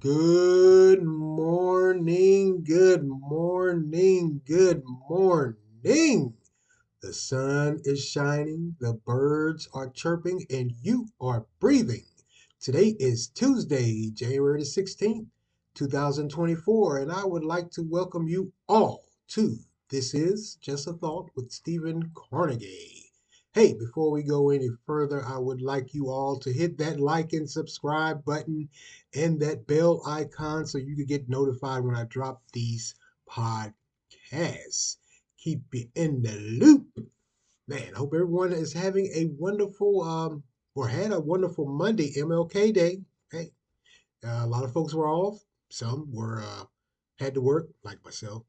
Good morning, good morning, good morning. The sun is shining, the birds are chirping, and you are breathing. Today is Tuesday, January the 16th, 2024, and I would like to welcome you all to This Is Just a Thought with Stephen Carnegie. Hey, before we go any further, I would like you all to hit that like and subscribe button and that bell icon so you can get notified when I drop these podcasts. Keep you in the loop. Man, hope everyone is having a wonderful or had a wonderful Monday, MLK Day. Hey, a lot of folks were off. Some were had to work, like myself.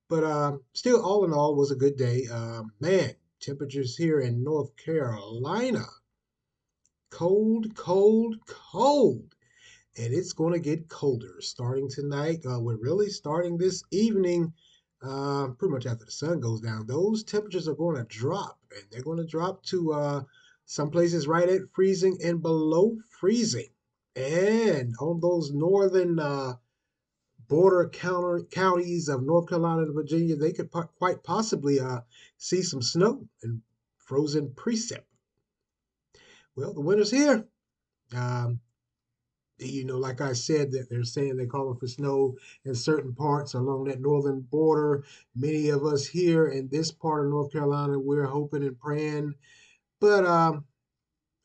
But still, all in all, was a good day. Man, temperatures here in North Carolina, cold, cold, cold. And it's going to get colder starting tonight. We're really starting this evening, pretty much after the sun goes down. Those temperatures are going to drop, and they're going to drop to some places right at freezing and below freezing. And on those northern border counties of North Carolina and Virginia, they could quite possibly see some snow and frozen precip. Well, the winter's here. Um, like I said, that they're saying they're calling for snow in certain parts along that northern border. Many of us here in this part of North Carolina, we're hoping and praying, but I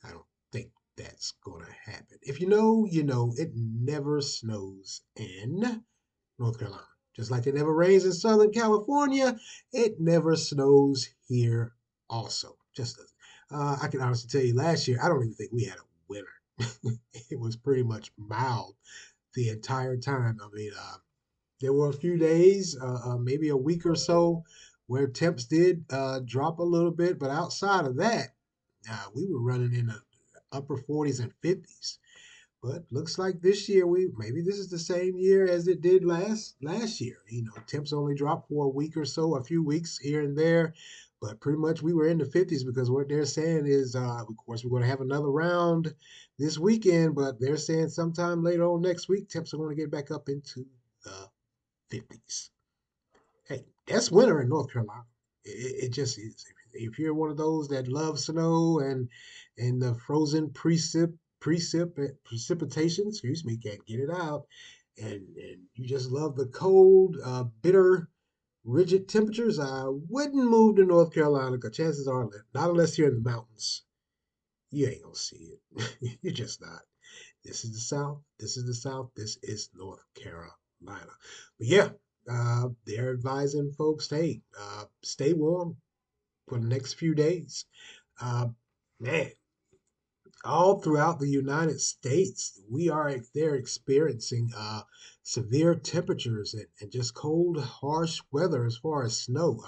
don't think that's going to happen. If you know, you know, it never snows in North Carolina. Just like it never rains in Southern California, it never snows here also. Just doesn't. I can honestly tell you last year, I don't even think we had a winter. It was pretty much mild the entire time. I mean, there were a few days, maybe a week or so, where temps did drop a little bit, but outside of that, we were running in the upper 40s and 50s. But looks like this year we maybe this is the same year as it did last year. You know, temps only dropped for a week or so, a few weeks here and there, but pretty much we were in the 50s because what they're saying is, of course, we're going to have another round this weekend, but they're saying sometime later on next week temps are going to get back up into the 50s. Hey, that's winter in North Carolina. It just is. If you're one of those that love snow and the frozen precipitation, excuse me, can't get it out, and you just love the cold, bitter, rigid temperatures, I wouldn't move to North Carolina because chances are, not unless you're in the mountains, you ain't gonna see it. You're just not. This is the South. This is the South. This is North Carolina. But yeah, they're advising folks, hey, stay warm for the next few days. Uh, Man, all throughout the United States, they're experiencing severe temperatures and just cold, harsh weather as far as snow.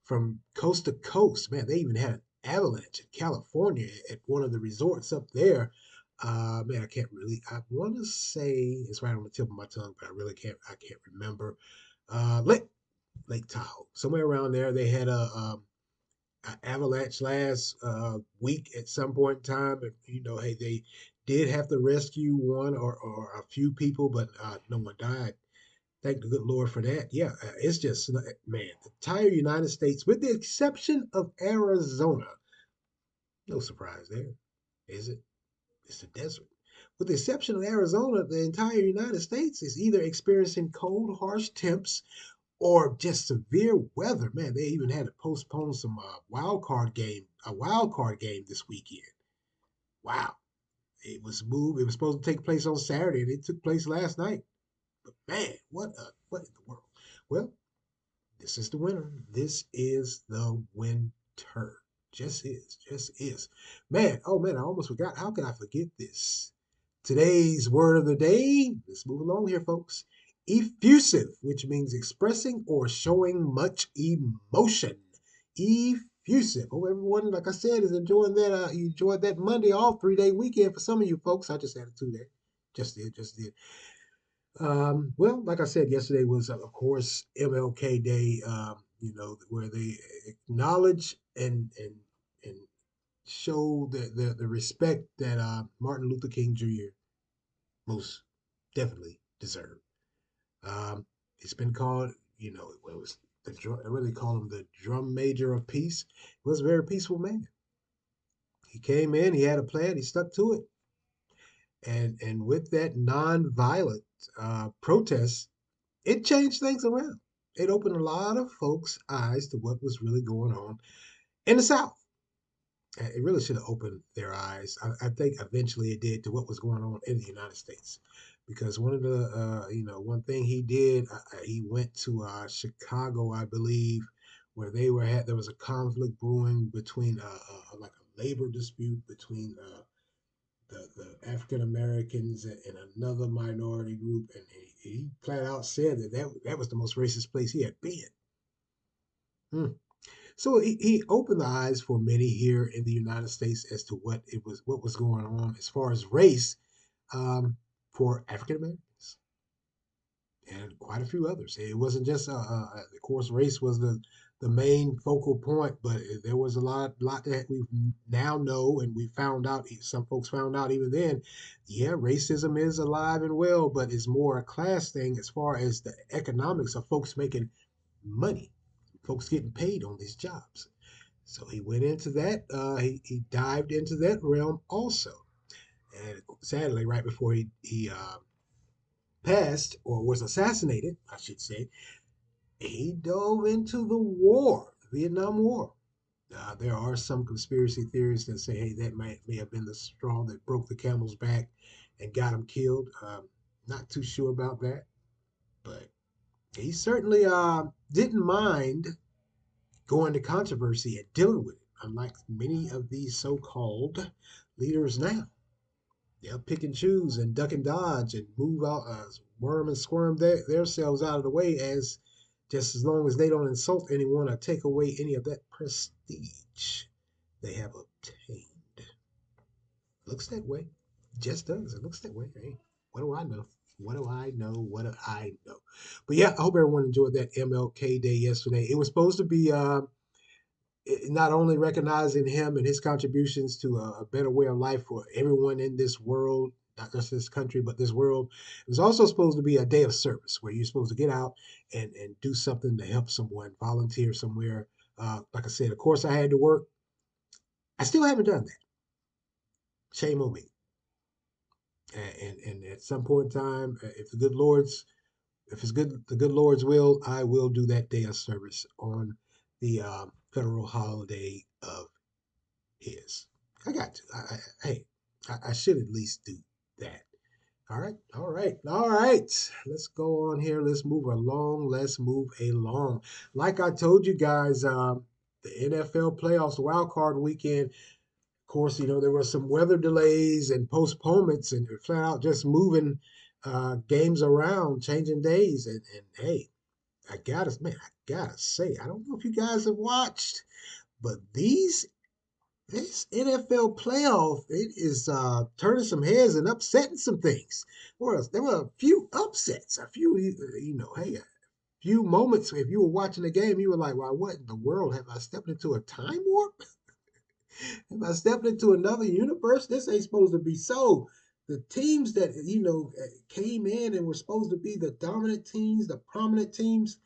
From coast to coast. Man, they even had an avalanche in California at one of the resorts up there. Man, I can't really. I want to say it's right on the tip of my tongue, but I really can't. I can't remember. Lake Tahoe, somewhere around there. They had a avalanche last week at some point in time, and hey, they did have to rescue one or a few people, but no one died. Thank the good Lord for that. Yeah, it's just, man, the entire United States, with the exception of Arizona, no surprise there, is it? It's the desert. With the exception of Arizona, the entire United States is either experiencing cold, harsh temps or just severe weather. Man, they even had to postpone some a wild card game this weekend. Wow. It was moved. It was supposed to take place on Saturday, and it took place last night. But man, what in the world? Well, this is the winter. This is the winter. Just is. Just is. Man, oh man, I almost forgot. How could I forget this? Today's word of the day. Let's move along here, folks. Effusive, which means expressing or showing much emotion. Effusive. Oh, everyone, like I said, is enjoying that. You enjoyed that Monday off, 3-day weekend for some of you folks. I just added 2 days. Just did. Well, like I said, yesterday was, of course, MLK Day. Where they acknowledge and show the respect that Martin Luther King Jr. most Definitely deserved. Um, it's been called, it was I really call him the drum major of peace. He was a very peaceful man. He came in, he had a plan, he stuck to it, and with that nonviolent protest, it changed things around. It opened a lot of folks' eyes to what was really going on in the South. It really should have opened their eyes. I think eventually it did to what was going on in the United States, because one of the, one thing he did, he went to Chicago, I believe, where there was a conflict brewing between like a labor dispute between the African Americans and another minority group, and he flat out said that was the most racist place he had been. Hmm. So he opened the eyes for many here in the United States as to what was going on as far as race um, for African Americans and quite a few others. It wasn't just of course race was the main focal point, but there was a lot that we now know, and we found out. Some folks found out even then. Yeah, racism is alive and well, but it's more a class thing as far as the economics of folks making money, folks getting paid on these jobs. So he went into that. He dived into that realm also, and sadly, right before he passed or was assassinated, I should say, he dove into the war, the Vietnam War. There are some conspiracy theories that say, hey, that may have been the straw that broke the camel's back and got him killed. Not too sure about that, but he certainly didn't mind going to controversy and dealing with it, unlike many of these so-called leaders now. They'll pick and choose and duck and dodge and move out, worm and squirm themselves out of the way as just as long as they don't insult anyone or take away any of that prestige they have obtained. Looks that way. Just does. It looks that way. Hey, what do I know? What do I know? What do I know? But yeah, I hope everyone enjoyed that MLK Day yesterday. It was supposed to be not only recognizing him and his contributions to a better way of life for everyone in this world, not just this country, but this world. It was also supposed to be a day of service where you're supposed to get out and do something to help someone, volunteer somewhere. Like I said, of course, I had to work. I still haven't done that. Shame on me. And at some point in time, if it's good, the good Lord's will, I will do that day of service on the federal holiday of is. I got to. Hey, I should at least do that. All right, all right, all right. Let's go on here. Let's move along. Let's move along. Like I told you guys, the NFL playoffs, the wild card weekend. Of course, there were some weather delays and postponements, and flat out just moving games around, changing days. And hey, I gotta say, I don't know if you guys have watched, but this NFL playoff, it is turning some heads and upsetting some things. There were a few upsets, a few, hey, a few moments. If you were watching the game, you were like, well, what in the world? Have I stepped into a time warp? Have I stepped into another universe? This ain't supposed to be so. The teams that, came in and were supposed to be the dominant teams, the prominent teams,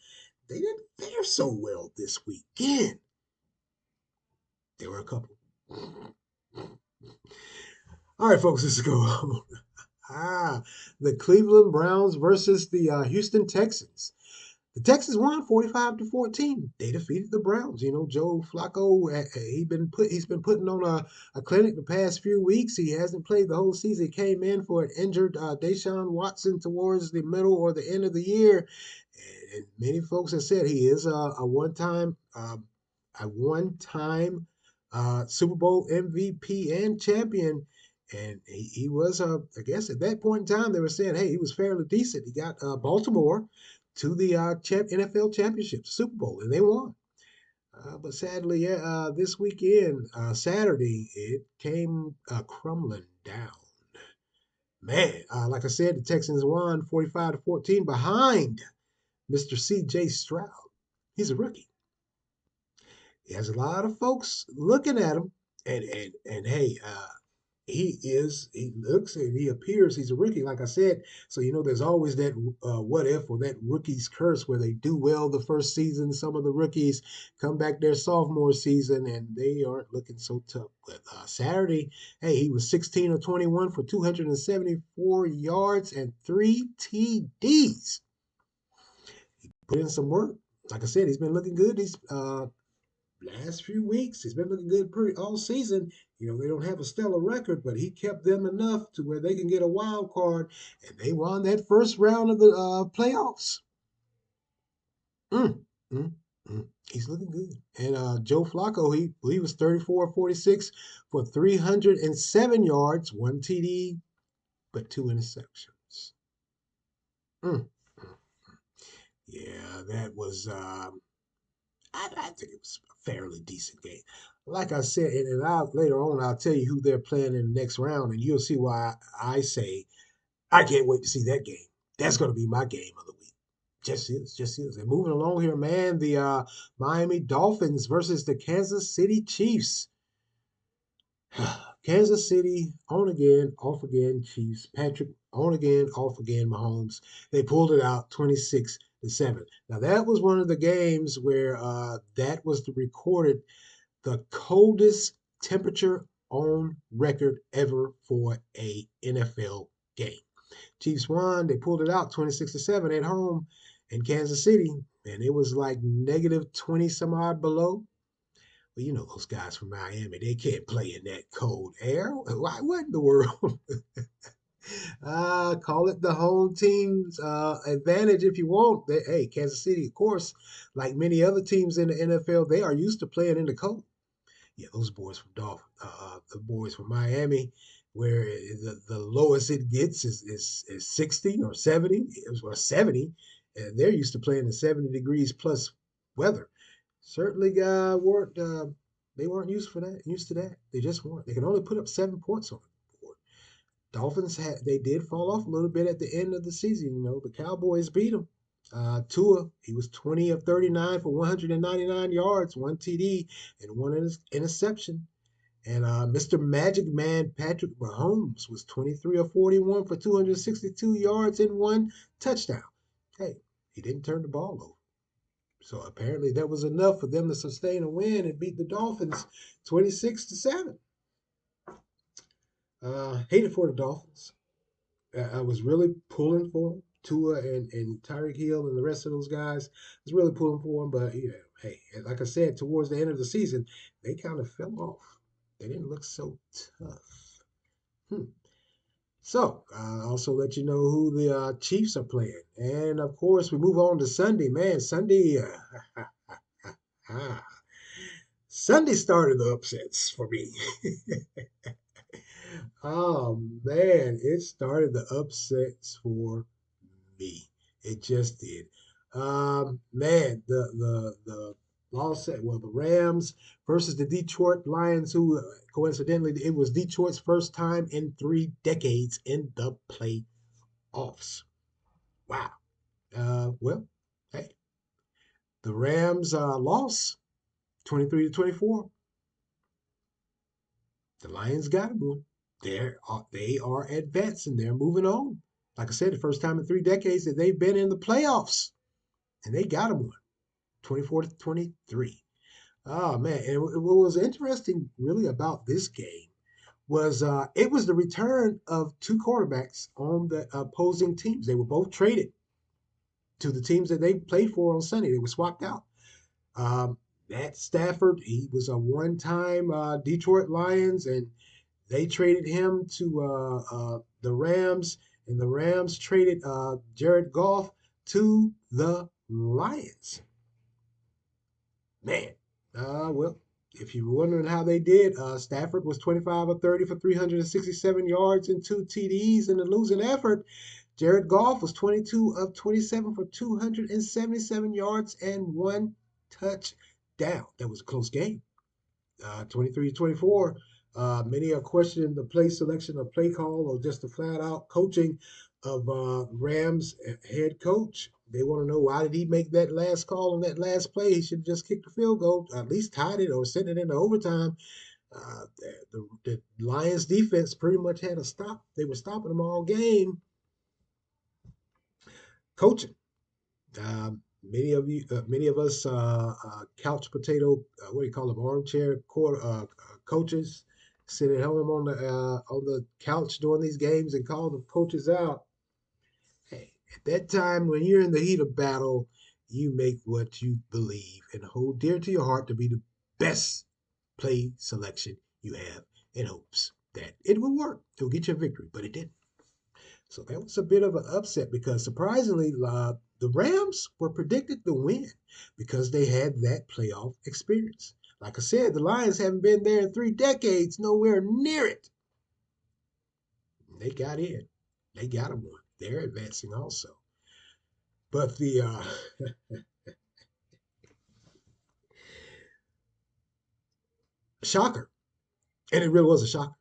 they didn't fare so well this weekend. There were a couple. All right, folks, let's go on. The Cleveland Browns versus the Houston Texans. The Texans won 45-14. They defeated the Browns. Joe Flacco, he's been putting on a clinic the past few weeks. He hasn't played the whole season. He came in for an injured Deshaun Watson towards the middle or the end of the year, and many folks have said he is a one-time Super Bowl MVP and champion. And he was, I guess at that point in time, they were saying, hey, he was fairly decent. He got Baltimore to the NFL championship, Super Bowl, and they won. But sadly, yeah, this weekend, Saturday, it came crumbling down. Man, like I said, the Texans won 45-14 behind Mr. C.J. Stroud. He's a rookie. He has a lot of folks looking at him, and hey, He looks and he appears, he's a rookie, like I said. So, there's always that what if or that rookie's curse where they do well the first season. Some of the rookies come back their sophomore season and they aren't looking so tough. But Saturday, hey, he was 16 or 21 for 274 yards and three TDs. He put in some work. Like I said, he's been looking good. He's last few weeks. He's been looking good pretty all season. They don't have a stellar record, but he kept them enough to where they can get a wild card, and they won that first round of the playoffs. Mm, mm, He's looking good. And Joe Flacco, he was 34-46 for 307 yards, one TD, but two interceptions. Mm, mm. Yeah, that was. I think it was a fairly decent game. Like I said, later on I'll tell you who they're playing in the next round, and you'll see why I say I can't wait to see that game. That's going to be my game of the week. Just is. And moving along here, man, the Miami Dolphins versus the Kansas City Chiefs. Kansas City on again, off again. Chiefs. Patrick on again, off again. Mahomes. They pulled it out 26-7. Now that was one of the games where that was the recorded the coldest temperature on record ever for a NFL game. Chiefs won. They pulled it out 26-7 at home in Kansas City, and it was like negative 20 some odd below. Well, those guys from Miami, they can't play in that cold air. Why? What in the world? Call it the home team's advantage if you want. Hey, Kansas City, of course, like many other teams in the NFL, they are used to playing in the cold. Yeah, those boys from the boys from Miami, where the lowest it gets is 60 or 70, or 70, and they're used to playing in 70 degrees plus weather. Certainly, weren't they weren't used to that. They just weren't. They can only put up 7 points on the board. Dolphins they did fall off a little bit at the end of the season. The Cowboys beat them. Tua, he was 20 of 39 for 199 yards, one TD, and one interception. And Mr. Magic Man Patrick Mahomes was 23 of 41 for 262 yards and one touchdown. Hey, he didn't turn the ball over. So apparently that was enough for them to sustain a win and beat the Dolphins 26-7. Hated for the Dolphins. I was really pulling for him. Tua and Tyreek Hill and the rest of those guys I was really pulling for him. But, hey, like I said, towards the end of the season, they kind of fell off. They didn't look so tough. Hmm. So, I'll also let you know who the Chiefs are playing. And, of course, we move on to Sunday. Man, Sunday, Sunday started the upsets for me. Oh man, it started the upsets for me. It just did. Man, the loss the Rams versus the Detroit Lions, who coincidentally it was Detroit's first time in 3 decades in the playoffs. Wow. Well, hey, the Rams lost 23-24. The Lions got them one. They are advancing. They're moving on. Like I said, the first time in 3 decades that they've been in the playoffs, and they got them one, 24-23. Oh man! And what was interesting, really, about this game was it was the return of two quarterbacks on the opposing teams. They were both traded to the teams that they played for on Sunday. They were swapped out. Matt Stafford, he was a one-time Detroit Lions, and they traded him to the Rams, and the Rams traded Jared Goff to the Lions. Man, well, if you're wondering how they did, Stafford was 25 of 30 for 367 yards and two TDs in the losing effort. Jared Goff was 22 of 27 for 277 yards and one touchdown. That was a close game. 23-24. Many are questioning the play selection of play call or just the flat out coaching of Rams head coach. They want to know, why did he make that last call on that last play? He should have just kicked the field goal, at least tied it or sent it into overtime. The Lions defense pretty much had a stop. They were stopping them all game. Coaching. Many of us, couch potato, what do you call them, armchair coaches, sit at home on the couch during these games and call the coaches out. Hey, at that time when you're in the heat of battle, you make what you believe and hold dear to your heart to be the best play selection you have, in hopes that it will work. It will get you a victory, but it didn't. So that was a bit of an upset because surprisingly, the Rams were predicted to win because they had that playoff experience. Like I said, the Lions haven't been there in 3 decades, nowhere near it. They got in. They got them one. They're advancing also. But the shocker, and it really was a shocker,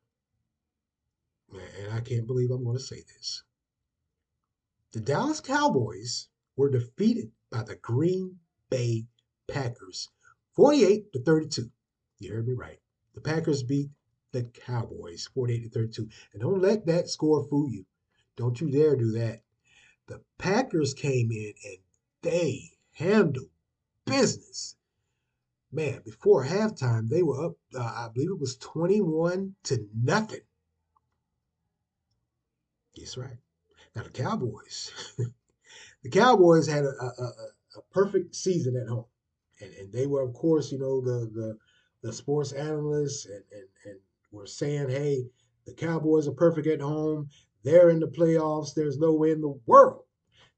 and I can't believe I'm going to say this. The Dallas Cowboys were defeated by the Green Bay Packers 48-32. You heard me right. The Packers beat the Cowboys 48-32. And don't let that score fool you. Don't you dare do that. The Packers came in and they handled business. Man, before halftime, they were up, I believe it was 21-0. That's right. Now, the Cowboys had a perfect season at home. And they were, of course, the sports analysts and were saying, hey, the Cowboys are perfect at home. They're in the playoffs. There's no way in the world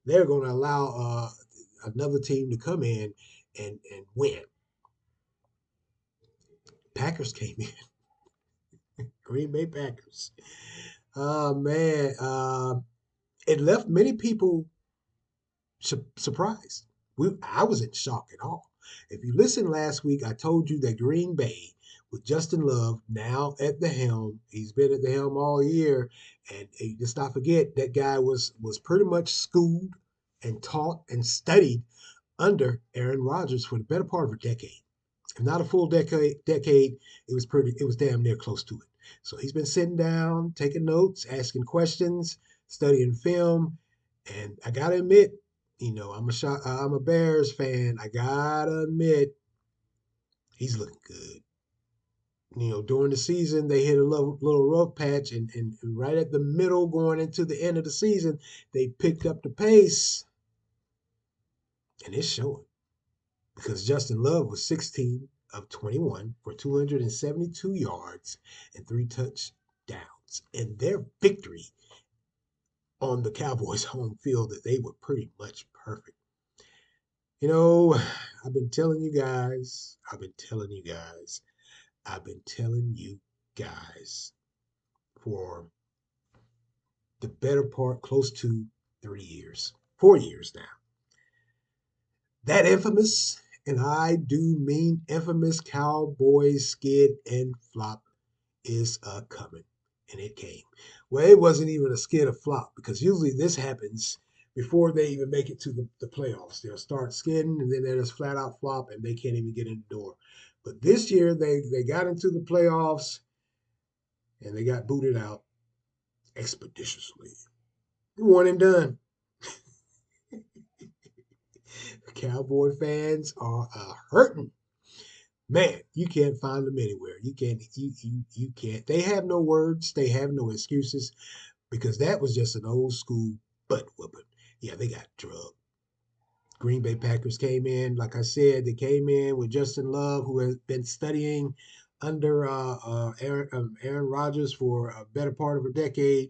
they're going to allow another team to come in and win. Packers came in. Green Bay Packers. Oh, man. It left many people surprised. I was in shock at all. If you listened last week, I told you that Green Bay, with Justin Love now at the helm, he's been at the helm all year, and let's not forget that guy was pretty much schooled and taught and studied under Aaron Rodgers for the better part of a decade. If not a full decade, it was damn near close to it. So he's been sitting down, taking notes, asking questions, studying film, and I gotta admit, I'm a Bears fan. I gotta admit, he's looking good. During the season, they hit a little rough patch, and right at the middle, going into the end of the season, they picked up the pace, and it's showing because Justin Love was 16 of 21 for 272 yards and 3 touchdowns. And their victory on the Cowboys' home field, that they were pretty much perfect. You know, I've been telling you guys, I've been telling you guys, I've been telling you guys for the better part, close to 3 years, 4 years now. That infamous, and I do mean infamous, Cowboys skid and flop is a coming. And it came. Well, it wasn't even a skid or flop because usually this happens before they even make it to the playoffs. They'll start skidding and then they'll just flat out flop and they can't even get in the door. But this year they got into the playoffs and they got booted out expeditiously. One and done. Cowboy fans are hurting. Man, you can't find them anywhere. You can't. They have no words. They have no excuses because that was just an old school butt whooping. Yeah, they got drugged. Green Bay Packers came in, like I said, they came in with Justin Love, who has been studying under Aaron Rodgers for a better part of a decade.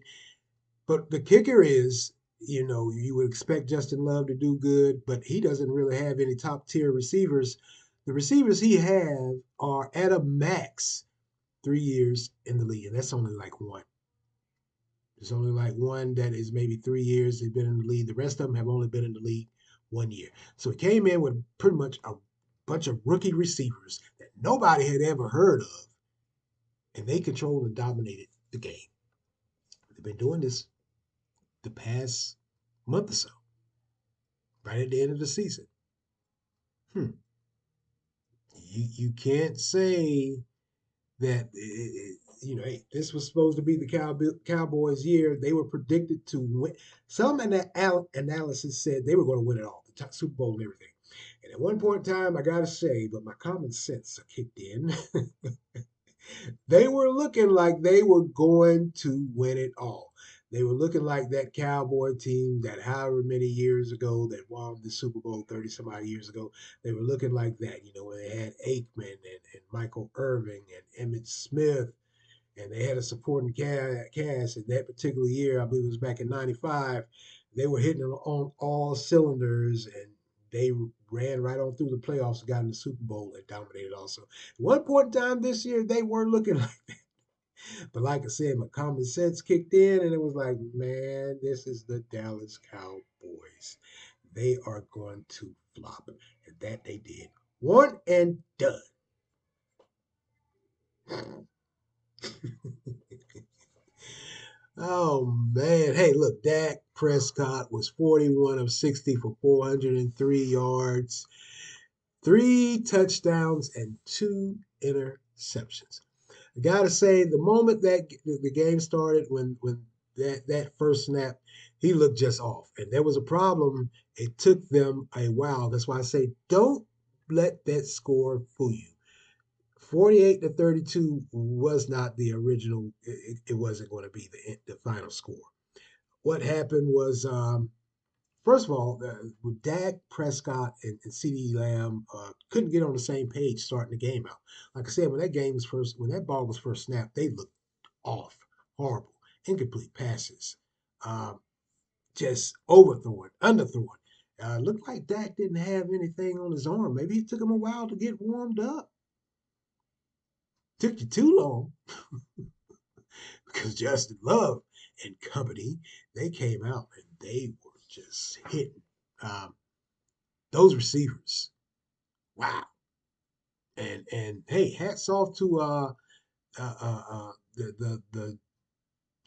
But the kicker is, you would expect Justin Love to do good, but he doesn't really have any top tier receivers. The receivers he have are at a max 3 years in the league, and that's only like one. There's only like one that is maybe 3 years they've been in the league. The rest of them have only been in the league 1 year. So he came in with pretty much a bunch of rookie receivers that nobody had ever heard of, and they controlled and dominated the game. They've been doing this the past month or so, right at the end of the season. Hmm. You can't say that hey, this was supposed to be the Cowboys' year. They were predicted to win. Some analysis said they were going to win it all, the Super Bowl and everything. And at one point in time, I got to say, but my common sense kicked in. They were looking like they were going to win it all. They were looking like that Cowboy team that however many years ago that won the Super Bowl 30 some odd years ago. They were looking like that, when they had Aikman and Michael Irving and Emmitt Smith, and they had a supporting cast in that particular year. I believe it was back in '95. They were hitting on all cylinders, and they ran right on through the playoffs and got in the Super Bowl and dominated also. At one point in time this year, they were looking like that. But like I said, my common sense kicked in, and it was like, man, this is the Dallas Cowboys. They are going to flop. And that they did. One and done. Oh man. Hey, look, Dak Prescott was 41 of 60 for 403 yards, three touchdowns, and two interceptions. I gotta say, the moment that the game started, when that first snap, he looked just off, and there was a problem. It took them a while. That's why I say, don't let that score fool you. 48-32 was not the original. It wasn't going to be the final score. What happened was, first of all, Dak Prescott and CeeDee Lamb couldn't get on the same page starting the game out. Like I said, when that ball was first snapped, they looked off, horrible, incomplete passes, uh, just overthrowing, underthrowing. Looked like Dak didn't have anything on his arm. Maybe it took him a while to get warmed up. Took you too long because Justin Love and company, they came out and they were just hitting um, those receivers. Wow. And hey, hats off to uh, uh, uh, the, the the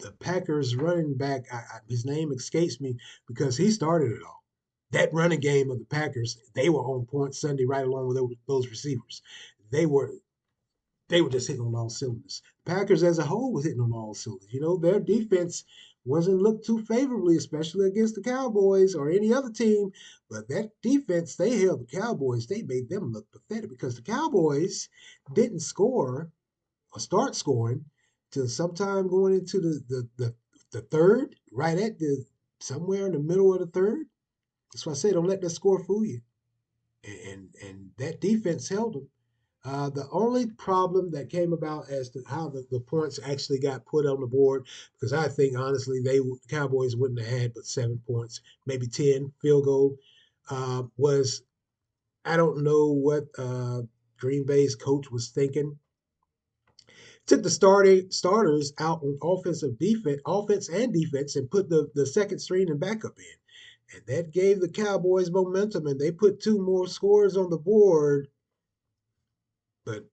the Packers running back. His name escapes me because he started it all. That running game of the Packers, they were on point Sunday right along with those receivers. They were they were just hitting on all cylinders. Packers as a whole was hitting on all cylinders. Their defense wasn't looked too favorably, especially against the Cowboys or any other team. But that defense, they held the Cowboys. They made them look pathetic because the Cowboys didn't score or start scoring till sometime going into the third, right at the somewhere in the middle of the third. That's why I say don't let that score fool you. And that defense held them. The only problem that came about as to how the points actually got put on the board, because I think honestly the Cowboys wouldn't have had but 7 points, maybe 10 field goal, was I don't know what Green Bay's coach was thinking. Took the starters out on offense and defense, and put the second string and backup in, and that gave the Cowboys momentum, and they put two more scores on the board, but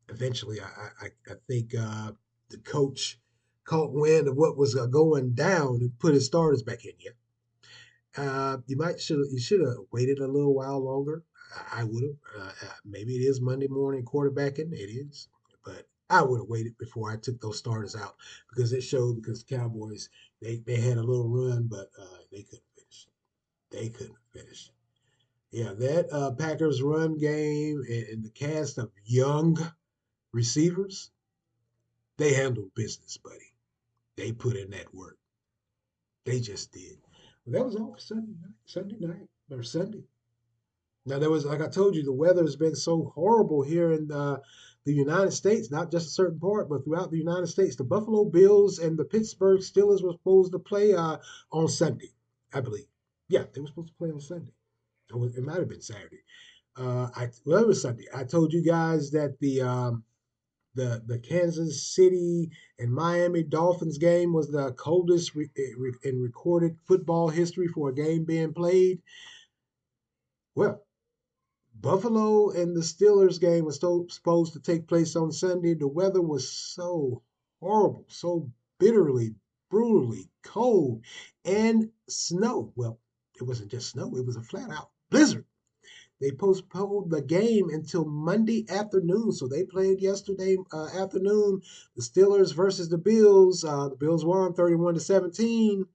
eventually, I think the coach caught wind of what was going down and put his starters back in. Yeah, you should have waited a little while longer. I would have. Maybe it is Monday morning quarterbacking. It is, but I would have waited before I took those starters out because it showed because the Cowboys they had a little run, but they couldn't finish. They couldn't finish. Yeah, that Packers run game and the cast of young receivers, they handled business, buddy. They put in that work. They just did. Well, that was all for Sunday night or Sunday. Now there was, like I told you, the weather has been so horrible here in the United States, not just a certain part, but throughout the United States. The Buffalo Bills and the Pittsburgh Steelers were supposed to play on Sunday, I believe. Yeah, they were supposed to play on Sunday. Or it might have been Saturday. Well, it was Sunday. I told you guys that the Kansas City and Miami Dolphins game was the coldest in recorded football history for a game being played. Well, Buffalo and the Steelers game was supposed to take place on Sunday. The weather was so horrible, so bitterly, brutally cold, and snow. Well, it wasn't just snow, it was a flat out blizzard. They postponed the game until Monday afternoon. So they played yesterday afternoon. The Steelers versus the Bills. The Bills won 31-17.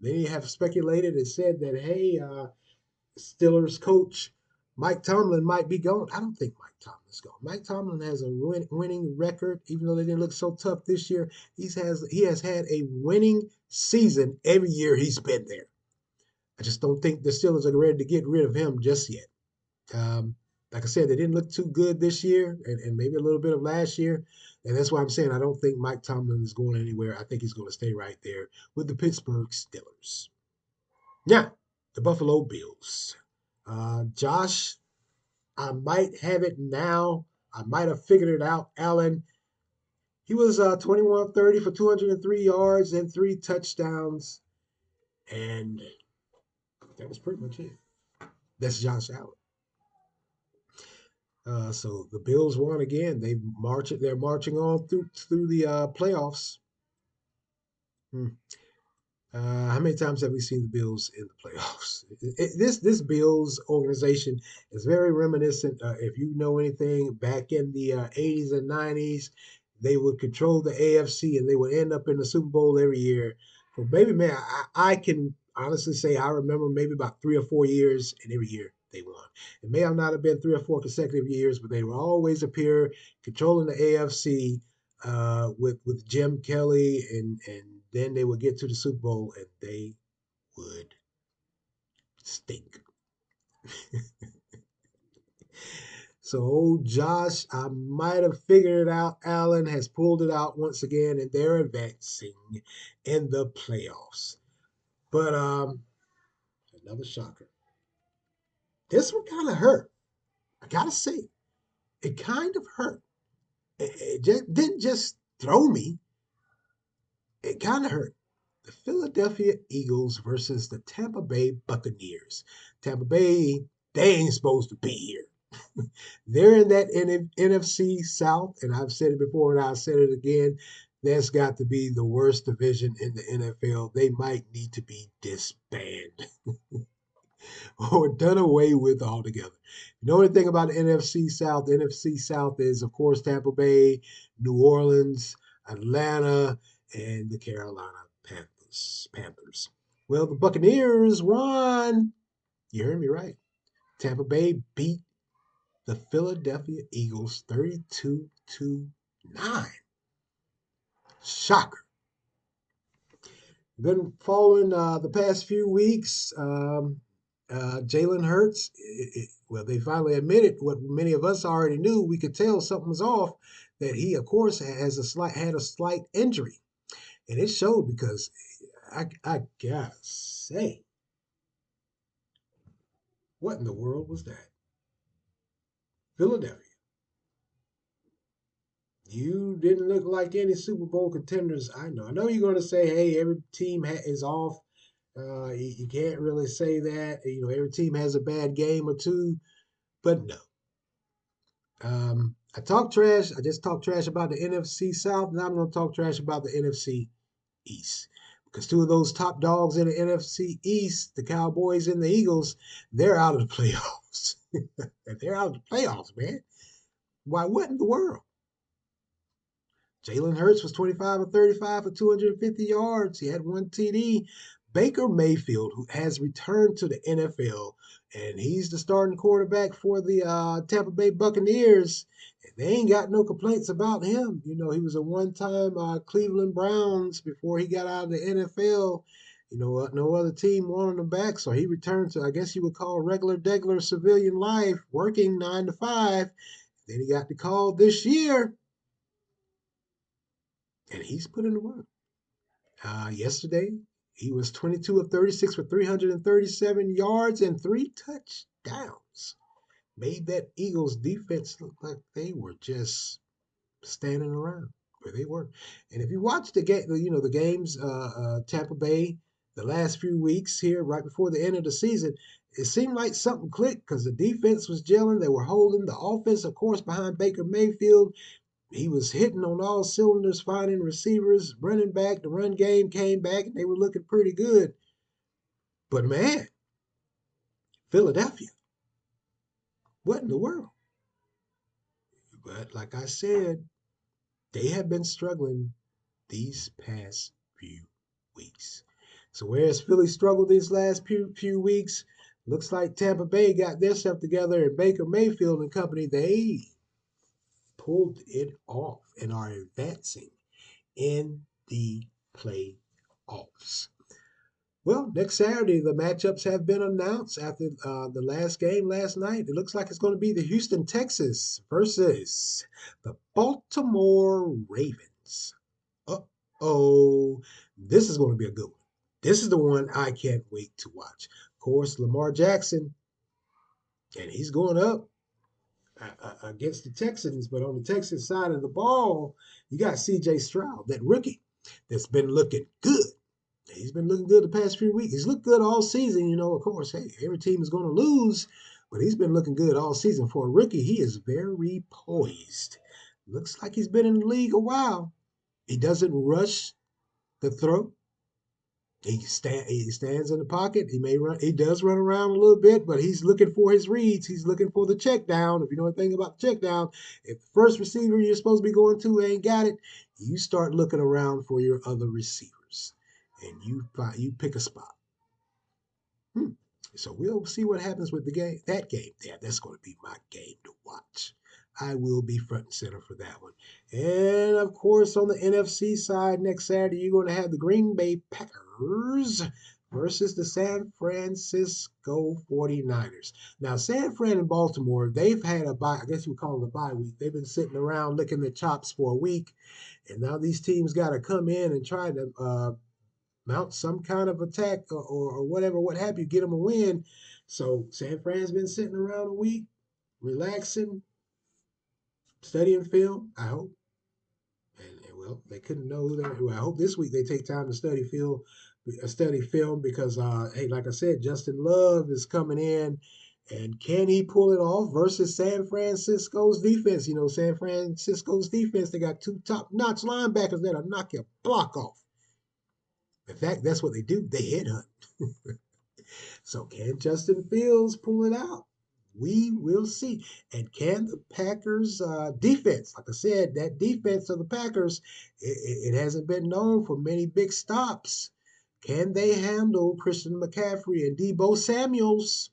Many have speculated and said that, hey, Steelers coach Mike Tomlin might be gone. I don't think Mike Tomlin's gone. Mike Tomlin has a winning record, even though they didn't look so tough this year. He has had a winning season every year he's been there. I just don't think the Steelers are ready to get rid of him just yet. Um, like I said, they didn't look too good this year, and maybe a little bit of last year. And that's why I'm saying I don't think Mike Tomlin is going anywhere. I think he's going to stay right there with the Pittsburgh Steelers. Now, the Buffalo Bills. Josh, I might have it now. I might have figured it out. Allen, he was 21 30 for 203 yards and 3 touchdowns. And that was pretty much it. That's Josh Allen. So the Bills won again. They're marching on through the playoffs. Hmm. How many times have we seen the Bills in the playoffs? This Bills organization is very reminiscent. If you know anything, back in the 80s and 90s, they would control the AFC and they would end up in the Super Bowl every year. For maybe, man, I can honestly say I remember maybe about 3 or 4 years, and every year they won. It may have not have been 3 or 4 consecutive years, but they would always appear controlling the AFC with Jim Kelly, and then they would get to the Super Bowl and they would stink. So old Josh, I might have figured it out. Allen has pulled it out once again, and they're advancing in the playoffs. But another shocker. This one kind of hurt. I gotta say, it kind of hurt. It didn't just throw me. It kind of hurt. The Philadelphia Eagles versus the Tampa Bay Buccaneers. Tampa Bay, they ain't supposed to be here. They're in that NFC South, and I've said it before and I'll say it again. That's got to be the worst division in the NFL. They might need to be disbanded or done away with altogether. You know anything about the NFC South? The NFC South is, of course, Tampa Bay, New Orleans, Atlanta, and the Carolina Panthers. Well, the Buccaneers won. You heard me right. Tampa Bay beat the Philadelphia Eagles 32-9. Shocker. Been following the past few weeks. Jalen Hurts, well, they finally admitted what many of us already knew. We could tell something was off. That he, of course, had a slight injury, and it showed because I gotta say, what in the world was that? Philadelphia. You didn't look like any Super Bowl contenders I know. I know you're going to say, hey, every team is off. You can't really say that. You know, every team has a bad game or two, but no. I talk trash. I just talk trash about the NFC South. Now I'm going to talk trash about the NFC East. Because two of those top dogs in the NFC East, the Cowboys and the Eagles, they're out of the playoffs. They're out of the playoffs, man. Why, what in the world? Jalen Hurts was 25 of 35 for 250 yards. He had one TD. Baker Mayfield, who has returned to the NFL, and he's the starting quarterback for the Tampa Bay Buccaneers. And they ain't got no complaints about him. You know, he was a one-time Cleveland Browns before he got out of the NFL. You know, no other team wanted him back, so he returned to, I guess you would call regular, degular civilian life, working 9 to 5. Then he got the call this year, and he's put in the work. Yesterday, he was 22 of 36 for 337 yards and 3 touchdowns. Made that Eagles defense look like they were just standing around where they were. And if you watch the game, you know the games, Tampa Bay, the last few weeks here, right before the end of the season, it seemed like something clicked because the defense was gelling. They were holding the offense, of course, behind Baker Mayfield. He was hitting on all cylinders, finding receivers, running back. The run game came back, and they were looking pretty good. But man, Philadelphia. What in the world? But like I said, they have been struggling these past few weeks. So whereas Philly struggled these last few weeks, looks like Tampa Bay got their stuff together, and Baker Mayfield and company, they pulled it off and are advancing in the playoffs. Well, next Saturday, the matchups have been announced after the last game last night. It looks like it's going to be the Houston Texans versus the Baltimore Ravens. Uh-oh, this is going to be a good one. This is the one I can't wait to watch. Of course, Lamar Jackson, and he's going up against the Texans, but on the Texans side of the ball, you got C.J. Stroud, that rookie that's been looking good. He's been looking good the past few weeks. He's looked good all season. Of course, hey, every team is going to lose, but he's been looking good all season. For a rookie, he is very poised. Looks like he's been in the league a while. He doesn't rush the throw. He stands in the pocket. He may run. He does run around a little bit, but he's looking for his reads. He's looking for the check down. If you know anything about the check down, if the first receiver you're supposed to be going to ain't got it, you start looking around for your other receivers, and you pick a spot. Hmm. So we'll see what happens with the game. That game, yeah, that's going to be my game to watch. I will be front and center for that one. And of course, on the NFC side, next Saturday, you're going to have the Green Bay Packers versus the San Francisco 49ers. Now, San Fran and Baltimore, they've had a bye, I guess you would call it a bye week. They've been sitting around licking their chops for a week. And now these teams got to come in and try to mount some kind of attack or whatever, what have you, get them a win. So San Fran's been sitting around a week, relaxing, studying film, I hope. And well, they couldn't know that. Well, I hope this week they take time to study film because, hey, like I said, Justin Love is coming in. And can he pull it off versus San Francisco's defense? San Francisco's defense, they got two top-notch linebackers that'll knock your block off. In fact, that's what they do. They headhunt. So can Justin Fields pull it out? We will see. And can the Packers defense, like I said, that defense of the Packers, it hasn't been known for many big stops. Can they handle Christian McCaffrey and Debo Samuels?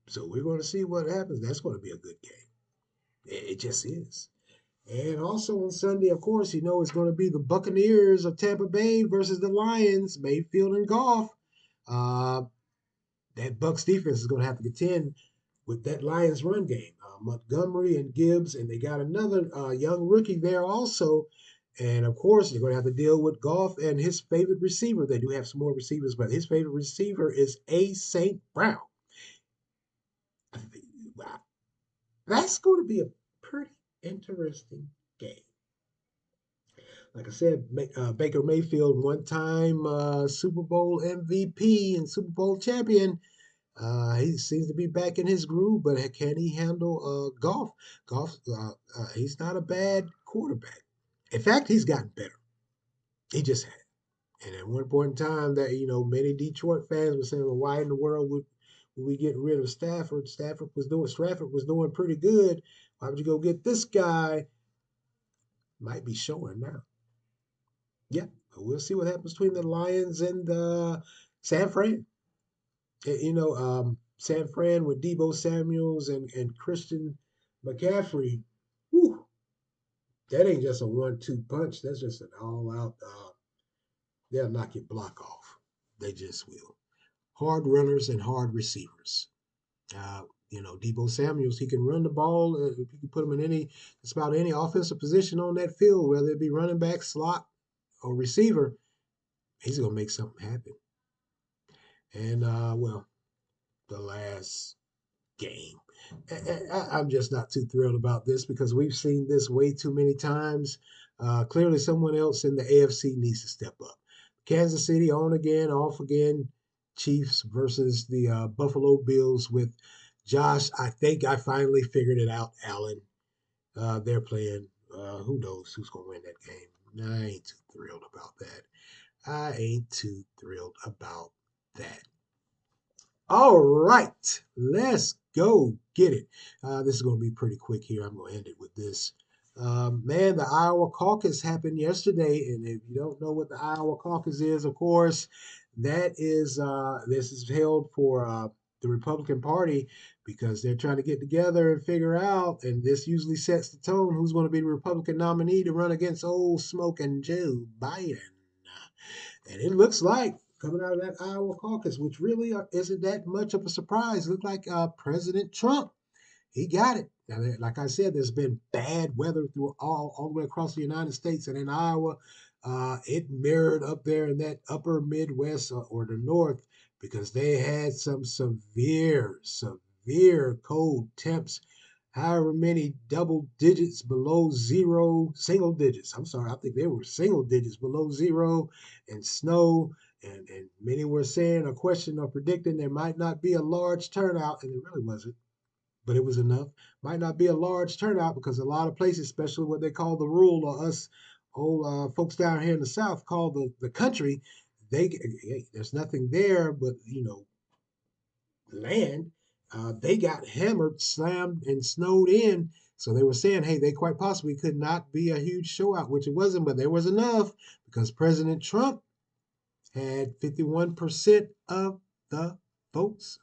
So we're going to see what happens. That's going to be a good game. It just is. And also on Sunday, of course, it's going to be the Buccaneers of Tampa Bay versus the Lions, Mayfield and Goff. Uh, that Bucks defense is going to have to contend with that Lions run game. Montgomery and Gibbs, and they got another young rookie there also. And of course, you're going to have to deal with Goff and his favorite receiver. They do have some more receivers, but his favorite receiver is A. St. Brown. Wow. That's going to be a pretty interesting game. Like I said, Baker Mayfield, one-time Super Bowl MVP and Super Bowl champion. He seems to be back in his groove, but can he handle Goff? Goff, he's not a bad quarterback. In fact, he's gotten better. He just had. And at one point in time, that many Detroit fans were saying, "Well, why in the world would we get rid of Stafford? Stratford was doing pretty good. Why would you go get this guy?" Might be showing now. Yeah, we'll see what happens between the Lions and San Fran. San Fran with Debo Samuels and Christian McCaffrey. Whew, that ain't just a 1-2 punch. That's just an all-out. They'll knock your block off. They just will. Hard runners and hard receivers. Debo Samuels, he can run the ball. You can put him in just about any offensive position on that field, whether it be running back, slot, or receiver. He's gonna make something happen. And well, the last game. I'm just not too thrilled about this because we've seen this way too many times. Clearly, someone else in the AFC needs to step up. Kansas City on again, off again. Chiefs versus the Buffalo Bills with Josh. I think I finally figured it out, Allen. They're playing. Who knows who's going to win that game? I ain't too thrilled about that. I ain't too thrilled about that. All right, let's go get it. This is going to be pretty quick here. I'm going to end it with this. Man, the Iowa caucus happened yesterday, and if you don't know what the Iowa caucus is, of course, that is this is held for the Republican Party because they're trying to get together and figure out, and this usually sets the tone who's going to be the Republican nominee to run against old smoking Joe Biden. And it looks like coming out of that Iowa caucus, which really isn't that much of a surprise, looked like President Trump. He got it. Now, like I said, there's been bad weather through all the way across the United States, and in Iowa, it mirrored up there in that upper Midwest or the North because they had some severe cold temps, however many double digits below zero, single digits. I'm sorry, I think they were single digits below zero, and snow. And many were saying or questioning or predicting there might not be a large turnout, and it really wasn't, but it was enough. Might not be a large turnout because a lot of places, especially what they call the rural or us old folks down here in the South call the country, hey, there's nothing there but land. They got hammered, slammed, and snowed in. So they were saying, hey, they quite possibly could not be a huge show out, which it wasn't, but there was enough because President Trump had 51% of the votes,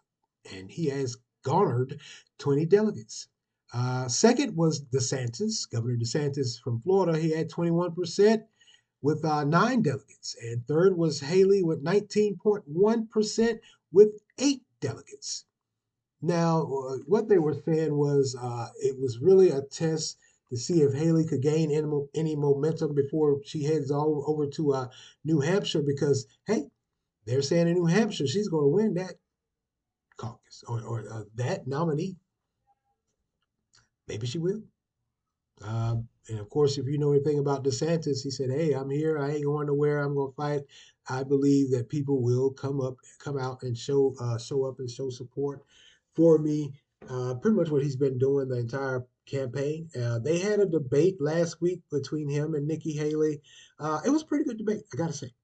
and he has garnered 20 delegates. Second was DeSantis, Governor DeSantis from Florida. He had 21% with 9 delegates. And third was Haley with 19.1% with 8 delegates. Now, what they were saying was it was really a test to see if Haley could gain any momentum before she heads all over to New Hampshire because, hey, they're saying in New Hampshire she's going to win that caucus or that nominee. Maybe she will. And of course, if you know anything about DeSantis, he said, "Hey, I'm here. I ain't going nowhere. I'm going to fight." I believe that people will come out, and show up and show support for me. Pretty much what he's been doing the entire campaign. They had a debate last week between him and Nikki Haley. It was a pretty good debate, I gotta say.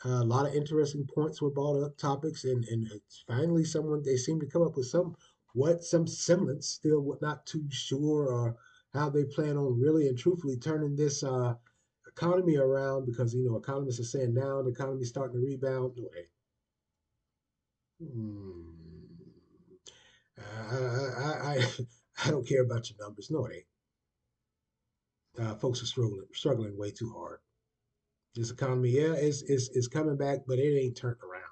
A lot of interesting points were brought up, topics, and it's finally someone they seem to come up with some semblance. Still, not too sure or how they plan on really and truthfully turning this economy around because economists are saying now the economy's starting to rebound. No, hey, hmm, I I don't care about your numbers. No, it ain't. Folks are struggling way too hard. This economy, yeah, it's coming back, but it ain't turned around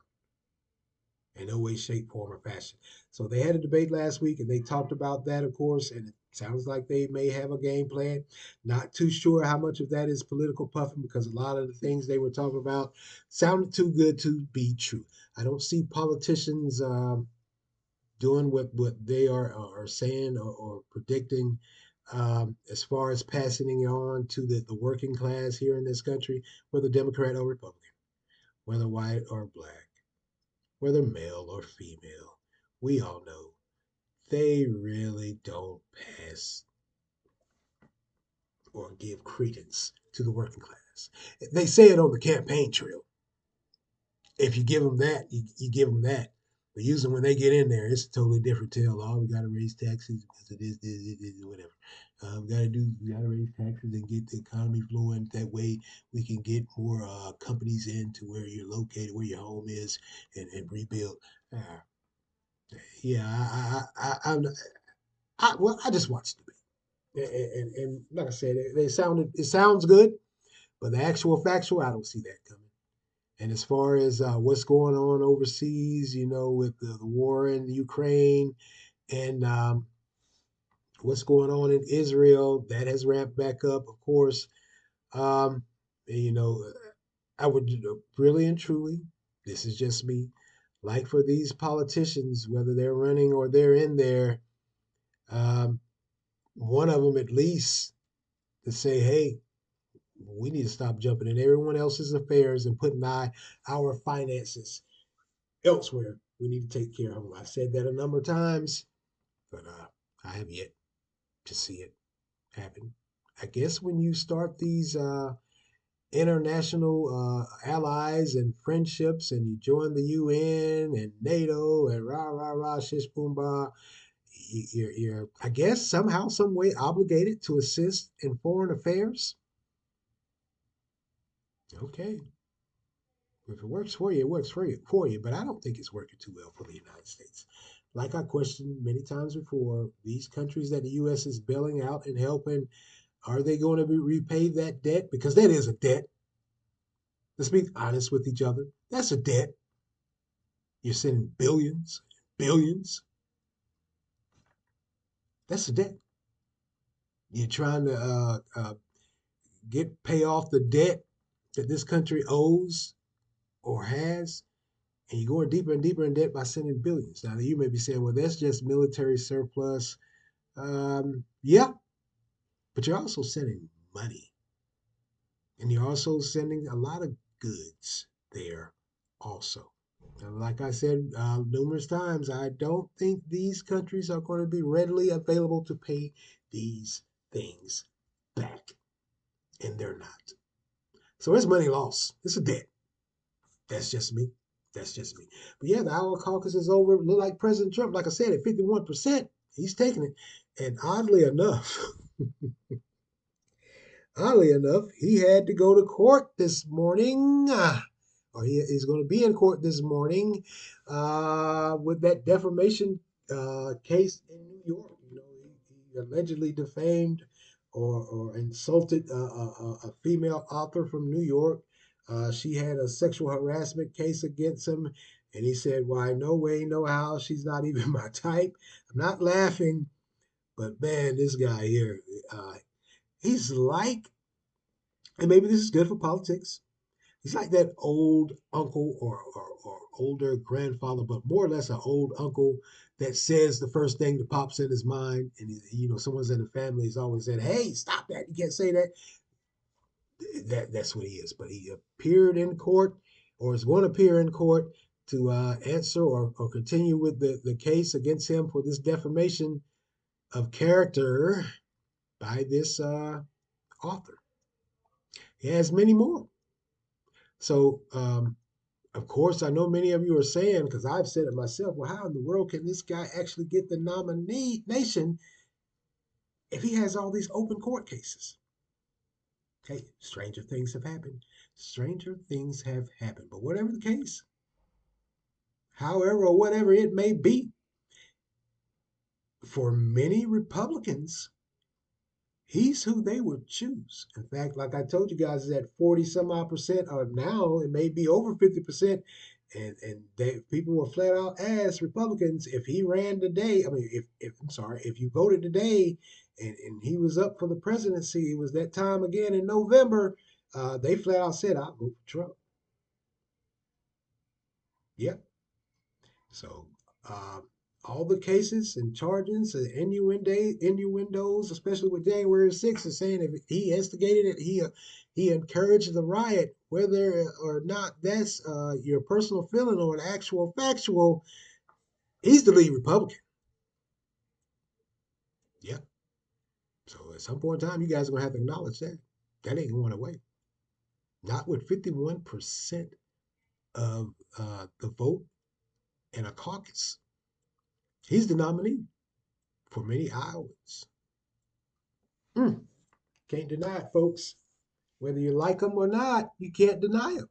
in no way, shape, form, or fashion. So they had a debate last week and they talked about that, of course, and it sounds like they may have a game plan. Not too sure how much of that is political puffing because a lot of the things they were talking about sounded too good to be true. I don't see politicians doing what they are saying or predicting as far as passing it on to the working class here in this country, whether Democrat or Republican, whether white or black, whether male or female, we all know they really don't pass or give credence to the working class. They say it on the campaign trail. If you give them that, you give them that. But usually when they get in there, it's a totally different tale. Oh, we got to raise taxes because of this, whatever. We got to raise taxes and get the economy flowing. That way we can get more companies into where you're located, where your home is, and rebuild. Uh, yeah, well, I just watched it, and like I said, it sounds good, but the actual factual, I don't see that coming. And as far as what's going on overseas, with the war in Ukraine and what's going on in Israel, that has ramped back up, of course. Um, and, I would really and truly, this is just me, like for these politicians, whether they're running or they're in there, um, one of them at least to say, hey, we need to stop jumping in everyone else's affairs and putting our finances elsewhere. We need to take care of them. I've said that a number of times, but I have yet to see it happen. I guess when you start these international allies and friendships, and you join the UN and NATO and rah rah rah shish boom bah. You're, I guess, somehow, some way obligated to assist in foreign affairs. Okay, if it works for you, it works for you. But I don't think it's working too well for the United States. Like I questioned many times before, these countries that the U.S. is bailing out and helping, are they going to repay that debt? Because that is a debt. Let's be honest with each other. That's a debt. You're sending billions, billions. That's a debt. You're trying to pay off the debt that this country owes or has, and you're going deeper and deeper in debt by sending billions. Now, you may be saying, well, that's just military surplus. Yeah, but you're also sending money, and you're also sending a lot of goods there also. And like I said numerous times, I don't think these countries are going to be readily available to pay these things back, and they're not. So it's money lost. It's a debt. That's just me. That's just me. But yeah, the Iowa caucus is over. Look like President Trump, like I said, at 51%, he's taking it. And oddly enough, he had to go to court this morning, or he's going to be in court this morning with that defamation case in New York. You know, he allegedly defamed or insulted a female author from New York. She had a sexual harassment case against him, and he said, "Why, no way, no how. She's not even my type." I'm not laughing, but man, this guy here, he's like, and maybe this is good for politics. He's like that old uncle or older grandfather, but more or less an old uncle that says the first thing that pops in his mind. And, someone's in the family has always said, "Hey, stop that. You can't say that." That's what he is. But he appeared in court or is going to appear in court to answer or continue with the case against him for this defamation of character by this author. He has many more. So, of course, I know many of you are saying, because I've said it myself, well, how in the world can this guy actually get the nomination if he has all these open court cases? Hey, stranger things have happened. Stranger things have happened. But whatever the case, however or whatever it may be, for many Republicans, he's who they would choose. In fact, like I told you guys, at 40 some odd percent, or now it may be over 50%. And people were flat out asked Republicans if he ran today. I mean, if you voted today and he was up for the presidency, it was that time again in November. They flat out said, "I'll vote for Trump." Yeah. So all the cases and charges and innuendos, especially with January 6th, is saying if he instigated it, he encouraged the riot, whether or not that's your personal feeling or an actual factual. He's the lead Republican. Yeah. So at some point in time, you guys are gonna have to acknowledge that that ain't going away. Not with 51% of the vote in a caucus. He's the nominee for many Iowans. Mm. Can't deny it, folks. Whether you like him or not, you can't deny him.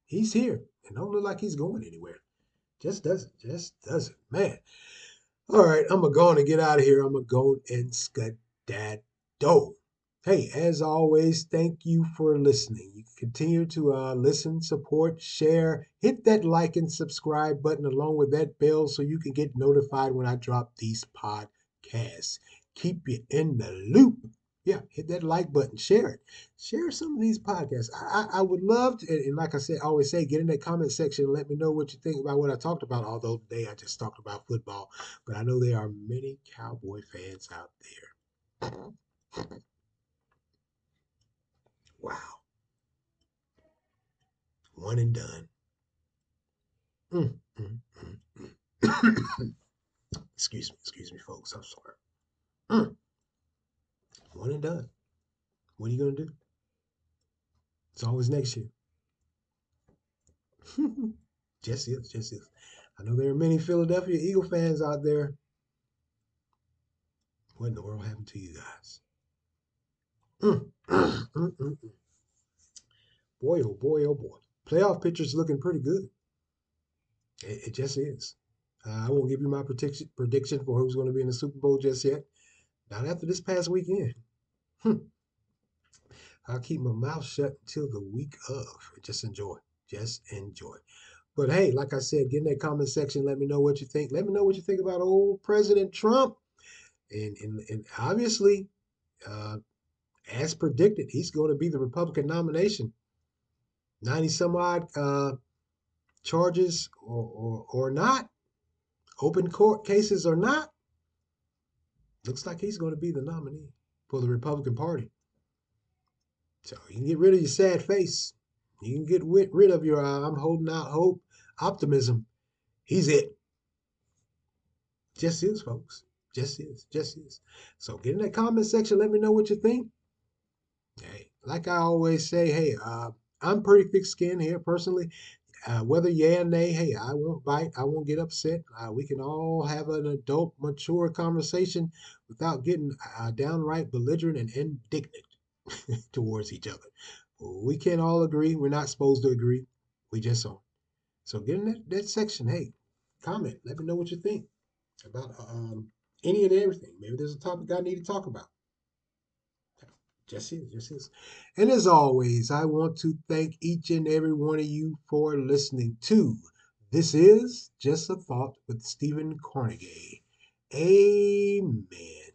He's here and don't look like he's going anywhere. Just doesn't. Just doesn't. Man. All right, I'm going to go on and get out of here. I'm going to go and skedaddle. Hey, as always, thank you for listening. You can continue to listen, support, share, hit that like and subscribe button along with that bell so you can get notified when I drop these podcasts. Keep you in the loop. Yeah, hit that like button, share it. Share some of these podcasts. I would love to, and like I said, I always say, get in that comment section and let me know what you think about what I talked about. Although today I just talked about football, but I know there are many Cowboy fans out there. Wow. One and done. Mm, mm, mm. Excuse me, folks. I'm sorry. Mm. One and done. What are you gonna do? It's always next year. Just is, just is. I know there are many Philadelphia Eagle fans out there. What in the world happened to you guys? Mm. Boy, oh boy, oh boy. Playoff picture's looking pretty good. It just is. I won't give you my prediction for who's going to be in the Super Bowl just yet. Not after this past weekend. I'll keep my mouth shut until the week of. Just enjoy. Just enjoy. But hey, like I said, get in that comment section. Let me know what you think. Let me know what you think about old President Trump. And obviously, uh, as predicted, he's going to be the Republican nomination. 90 some odd charges or not, open court cases or not, looks like he's going to be the nominee for the Republican Party. So you can get rid of your sad face. You can get rid of your I'm holding out hope, optimism. He's it. Just is, folks. Just is. Just is. So get in that comment section. Let me know what you think. Hey, like I always say, hey, I'm pretty thick skinned here personally. Whether yeah or nay, hey, I won't bite. I won't get upset. We can all have an adult, mature conversation without getting downright belligerent and indignant towards each other. We can't all agree. We're not supposed to agree. We just aren't. So get in that section. Hey, comment. Let me know what you think about any and everything. Maybe there's a topic I need to talk about. Just is, just is. And as always, I want to thank each and every one of you for listening to This Is Just a Thought with Stephen Carnegie. Amen.